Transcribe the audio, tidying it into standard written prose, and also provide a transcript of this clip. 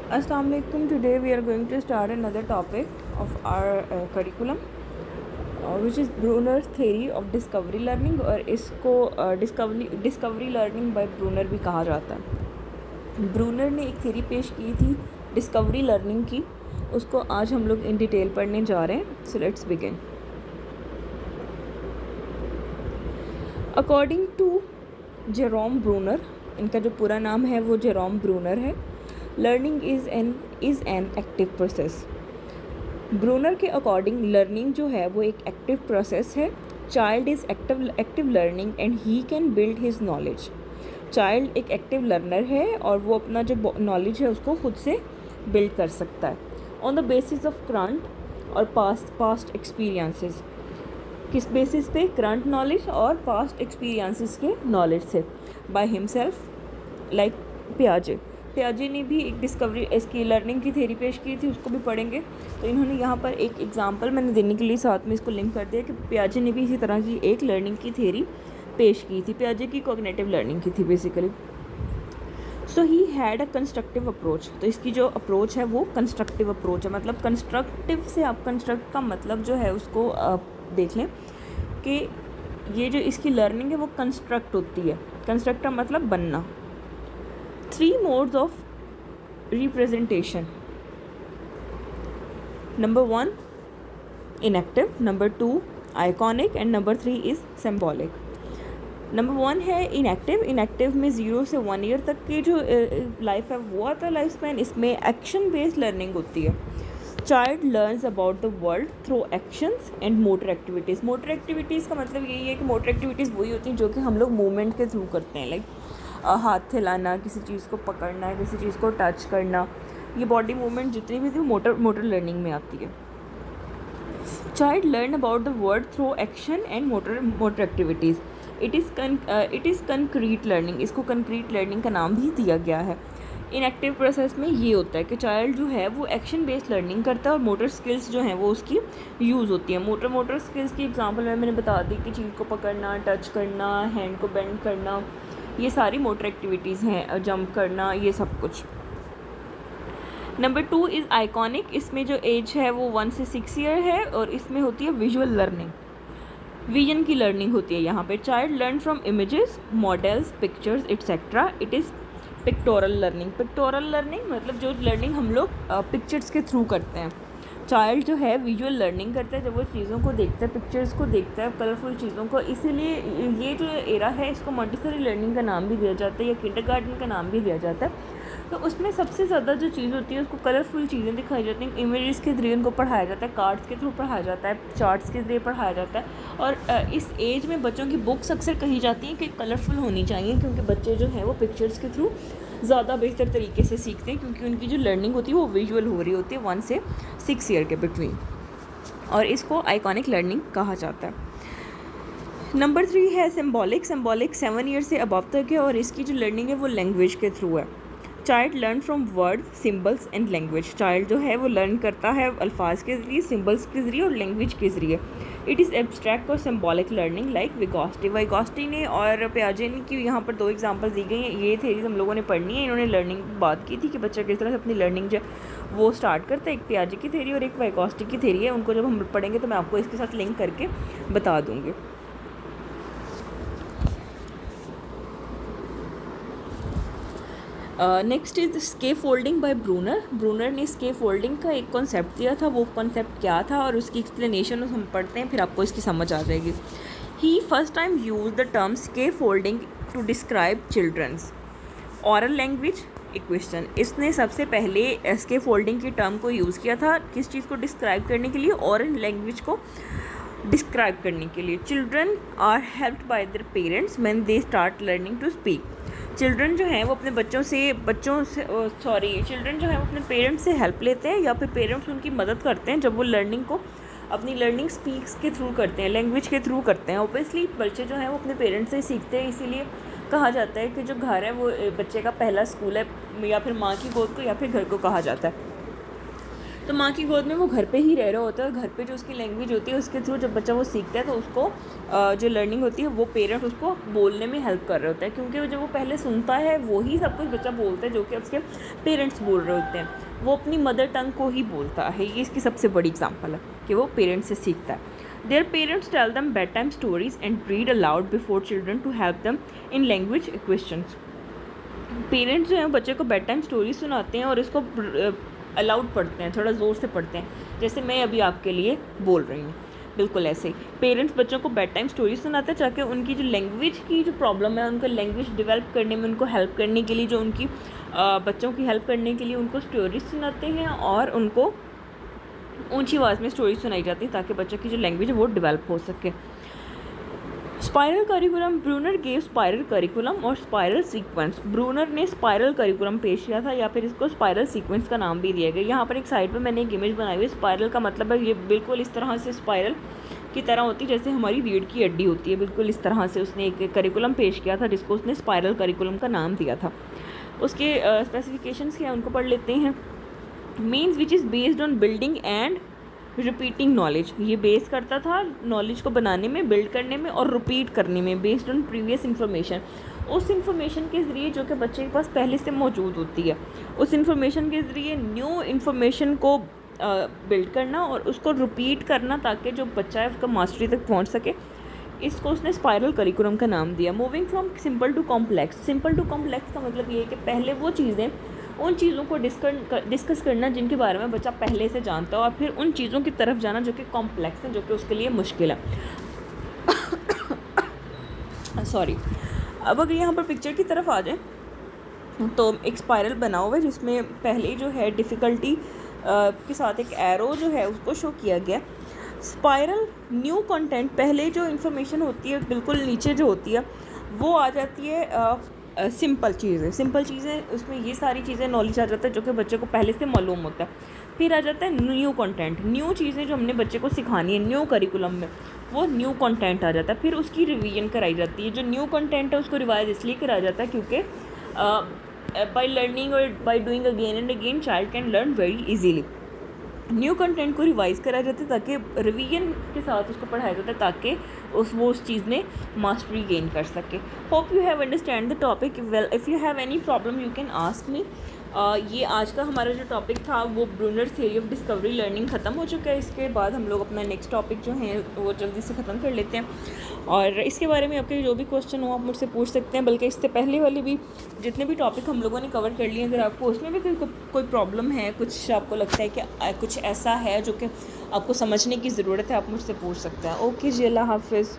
Assalamu alaikum. Today we are going to start another topic of our curriculum, which is Bruner's theory of discovery learning, और इसको discovery learning by Brunner भी कहा जाता है। Brunner ने एक theory पेश की थी डिस्कवरी लर्निंग की, उसको आज हम लोग इन डिटेल पढ़ने जा रहे हैं। So let's begin. According to Jerome Bruner, इनका जो पूरा नाम है वो जेरोम ब्रूनर है, learning is an active process. Bruner के अकॉर्डिंग लर्निंग जो है वो एक एक्टिव प्रोसेस है। Child is active learning and he can build his knowledge. Child एक एक्टिव लर्नर है और वो अपना जो नॉलेज है उसको खुद से बिल्ड कर सकता है on the basis of current और पास्ट एक्सपीरियंसेस। किस बेसिस पे? करंट नॉलेज और पास्ट एक्सपीरियंसेस के नॉलेज से, बाय हिमसेल्फ लाइक पियाजे ने भी एक डिस्कवरी इसकी लर्निंग की थ्योरी पेश की थी, उसको भी पढ़ेंगे। तो इन्होंने यहाँ पर एक एग्जांपल मैंने देने के लिए साथ में इसको लिंक कर दिया कि पियाजे ने भी इसी तरह की एक लर्निंग की थ्योरी पेश की थी। पियाजे की कॉग्निटिव लर्निंग की थी basically. So he had a constructive approach. तो इसकी जो अप्रोच है वो कंस्ट्रक्टिव अप्रोच है, मतलब कंस्ट्रक्टिव से आप कंस्ट्रक्ट का मतलब जो है उसको देख लें कि ये जो इसकी लर्निंग है वो कंस्ट्रक्ट होती है। कंस्ट्रक्ट का मतलब बनना। 3 modes of representation. Number 1 inactive, number 2 iconic and number 3 is symbolic. Number 1 है इनएक्टिव। इनएक्टिव में 0 से 1 ईयर तक की जो लाइफ है वो आता है लाइफ स्पैन। इसमें एक्शन बेस्ड लर्निंग होती है। Child learns about the world through actions and motor activities. Motor activities का मतलब यही है कि मोटर एक्टिविटीज़ वही होती हैं जो कि हम लोग मूवमेंट के थ्रू करते हैं, लाइक हाथ हिलाना, किसी चीज़ को पकड़ना, किसी चीज़ को टच करना, ये बॉडी मूवमेंट जितनी भी थी मोटर लर्निंग में आती है। Child learn about the world through action and motor activities. It is concrete learning. इसको कंक्रीट लर्निंग का नाम भी दिया गया है। इनएक्टिव प्रोसेस में ये होता है कि चाइल्ड जो है वो एक्शन बेस्ड लर्निंग करता है और मोटर स्किल्स जो हैं वो उसकी यूज़ होती है। मोटर स्किल्स की एग्जांपल मैंने बता दी कि चीज़ को पकड़ना, टच करना, हैंड को बेंड करना, ये सारी मोटर एक्टिविटीज़ हैं, जंप करना, ये सब कुछ। Number 2 is iconic. इसमें जो एज है वो 1 से 6 ईयर है और इसमें होती है विजुअल लर्निंग। विजन की लर्निंग होती है यहाँ पे। Child learn from images, models, pictures etcetera. It is pectoral learning. Pectoral learning मतलब जो लर्निंग हम लोग पिक्चर्स के थ्रू करते हैं। चाइल्ड जो है विजुअल लर्निंग करता है जब वो चीज़ों को देखता है, पिक्चर्स को देखता है, कलरफुल चीज़ों को। इसीलिए ये जो एरा है इसको मॉन्टेसरी लर्निंग का नाम भी दिया जाता है या किंडरगार्टन का नाम भी दिया जाता है। तो उसमें सबसे ज़्यादा जो चीज़ होती है उसको कलरफुल चीज़ें दिखाई जाती हैं, इमेजेस के जरिए उनको पढ़ाया जाता है, कार्ड्स के थ्रू पढ़ाया जाता है, चार्ट्स के जरिए पढ़ाया जाता है। और इस एज में बच्चों की बुक्स अक्सर कही जाती हैं कि कलरफुल होनी चाहिए, क्योंकि बच्चे जो हैं वो पिक्चर्स के थ्रू ज़्यादा बेहतर तरीके से सीखते हैं, क्योंकि उनकी जो लर्निंग होती है वो विजुअल हो रही होती है 1 से 6 ईयर के बिटवीन। और इसको आइकॉनिक लर्निंग कहा जाता है। नंबर 3 है सिम्बॉलिक। सिम्बॉलिक 7 ईयर से अबव तक है और इसकी जो लर्निंग है वो लैंग्वेज के थ्रू है। Child learn from word, symbols and language. Child जो है वो लर्न करता है अल्फाज के ज़रिए, सिम्बल्स के ज़रिए और लैंग्वेज के ज़रिए। इट इज़ एब्स्ट्रैक्ट और सिम्बॉलिक लर्निंग लाइक विगोस्टी ने और पियाजे ने की यहाँ पर 2 एग्जांपल दी गई हैं। ये थ्योरीज हम लोगों ने पढ़नी है। इन्होंने लर्निंग बात की थी कि बच्चा किस तरह से अपनी लर्निंग जो वो स्टार्ट करता है। एक पियाजे की थ्योरी और एक विगोस्टी की थ्योरी है। उनको जब हम पढ़ेंगे तो मैं आपको इसके साथ लिंक करके बता दूँगी। Next is scaffolding by Bruner. Bruner ने स्केप फोल्डिंग का एक कॉन्सेप्ट दिया था। वो कॉन्सेप्ट क्या था और उसकी एक्सप्लेनेशन हम पढ़ते हैं, फिर आपको इसकी समझ आ जाएगी। He first time use the term scaffolding to describe children's oral language equation. इसने सबसे पहले स्केप फोल्डिंग की टर्म को यूज़ किया था किस चीज़ को डिस्क्राइब करने के लिए? ऑरल लैंग्वेज को डिस्क्राइब करने के लिए। Children are helped by their parents when they start learning to speak. Children जो हैं वो अपने चिल्ड्रन जो हैं वो अपने पेरेंट्स से हेल्प लेते हैं या फिर पेरेंट्स उनकी मदद करते हैं जब वो अपनी लर्निंग स्पीक्स के थ्रू करते हैं, लैंग्वेज के थ्रू करते हैं। ओबियसली बच्चे जो हैं वो अपने पेरेंट्स से ही सीखते हैं, इसीलिए कहा जाता है कि जो घर है वो बच्चे का पहला स्कूल है, या फिर माँ की गोद को या फिर घर को कहा जाता है। तो माँ की गोद में वो घर पे ही रह रहा होता है, घर पे जो उसकी लैंग्वेज होती है उसके थ्रू जब बच्चा वो सीखता है तो उसको जो लर्निंग होती है वो पेरेंट उसको बोलने में हेल्प कर रहे होता है, क्योंकि जब वो पहले सुनता है वही सब कुछ बच्चा बोलता है जो कि उसके पेरेंट्स बोल रहे होते हैं, वो अपनी मदर टंग को ही बोलता है। ये इसकी सबसे बड़ी एग्जाम्पल है कि वो पेरेंट्स से सीखता है। Their parents tell them bedtime stories and read aloud before children to help them in language acquisitions. Parents जो हैं बच्चे को बेड टाइम स्टोरी सुनाते हैं और इसको अलाउड पढ़ते हैं, थोड़ा ज़ोर से पढ़ते हैं, जैसे मैं अभी आपके लिए बोल रही हूँ, बिल्कुल ऐसे ही पेरेंट्स बच्चों को बेड टाइम स्टोरी सुनाते हैं ताकि उनकी जो लैंग्वेज की जो प्रॉब्लम है उनको लैंग्वेज डेवलप करने में उनको हेल्प करने के लिए, जो उनकी बच्चों की हेल्प करने के लिए उनको स्टोरीज सुनाते हैं और उनको ऊंची आवाज़ में स्टोरी सुनाई जाती है ताकि बच्चों की जो लैंग्वेज है वो डेवलप हो सके। Spiral curriculum, Bruner gave spiral curriculum और स्पाइरल सीक्वेंस। ब्रूनर ने स्पाइरल करिकुलम पेश किया था या फिर इसको स्पाइरल सीक्वेंस का नाम भी दिया गया। यहाँ पर एक साइड पे मैंने एक इमेज बनाई हुई है। स्पाइरल का मतलब है ये बिल्कुल इस तरह से स्पाइरल की तरह होती है जैसे हमारी रीढ़ की हड्डी होती है, बिल्कुल इस तरह से उसने एक करिकुलम पेश किया था जिसको उसने स्पाइरल करिकुलम का नाम दिया था। उसके स्पेसिफिकेशंस क्या उनको पढ़ लेते हैं। Means which is based on building and repeating knowledge, ये बेस करता था नॉलेज को बनाने में, बिल्ड करने में और रिपीट करने में, बेस्ड ऑन प्रीवियस इन्फॉर्मेशन, उस इन्फॉर्मेशन के ज़रिए जो कि बच्चे के पास पहले से मौजूद होती है, उस इन्फॉर्मेशन के ज़रिए न्यू इन्फॉर्मेशन को बिल्ड करना और उसको रिपीट करना ताकि जो बच्चा है उसका मास्टरी तक पहुंच सके। इसको उसने स्पाइरल करिकुलम का नाम दिया। Moving from simple to complex, simple to complex का मतलब ये है कि पहले वो चीज़ें, उन चीज़ों को डिस्कस करना जिनके बारे में बच्चा पहले से जानता है और फिर उन चीज़ों की तरफ जाना जो कि कॉम्प्लेक्स है, जो कि उसके लिए मुश्किल है। सॉरी। अब अगर यहाँ पर पिक्चर की तरफ आ जाए तो एक स्पाइरल बना हुआ है जिसमें पहले जो है डिफ़िकल्टी के साथ एक एरो जो है उसको शो किया गया। स्पाइरल न्यू कंटेंट, पहले जो इन्फॉर्मेशन होती है बिल्कुल नीचे जो होती है वो आ जाती है सिंपल चीज़ें, उसमें ये सारी चीज़ें नॉलेज आ जाता है जो कि बच्चे को पहले से मालूम होता है। फिर आ जाता है न्यू कंटेंट, न्यू चीज़ें जो हमने बच्चे को सिखानी है न्यू करिकुलम में, वो न्यू कंटेंट आ जाता है। फिर उसकी रिवीजन कराई जाती है। जो न्यू कंटेंट है उसको रिवाइज इसलिए करा जाता है क्योंकि बाय लर्निंग और by doing again and again child can learn very easily. New content को रिवाइज कराया जाता है ताकि रिवीजन के साथ उसको पढ़ाया जाता है ताकि वो उस चीज़ में मास्टरी गेन कर सके। Hope you have understand the topic well. If you have any problem you can ask me. ये आज का हमारा जो टॉपिक था वो Bruner theory of discovery learning ख़त्म हो चुका है। इसके बाद हम लोग अपना नेक्स्ट टॉपिक जो है वो जल्दी से ख़त्म कर लेते हैं और इसके बारे में आपके जो भी क्वेश्चन हो आप मुझसे पूछ सकते हैं। बल्कि इससे पहले वाले भी जितने भी टॉपिक हम लोगों ने कवर कर लिए, अगर आपको उसमें भी कोई प्रॉब्लम है, कुछ आपको लगता है कि कुछ ऐसा है जो कि आपको समझने की ज़रूरत है, आप मुझसे पूछ सकते हैं। ओके जी, अल्लाह हाफिज़।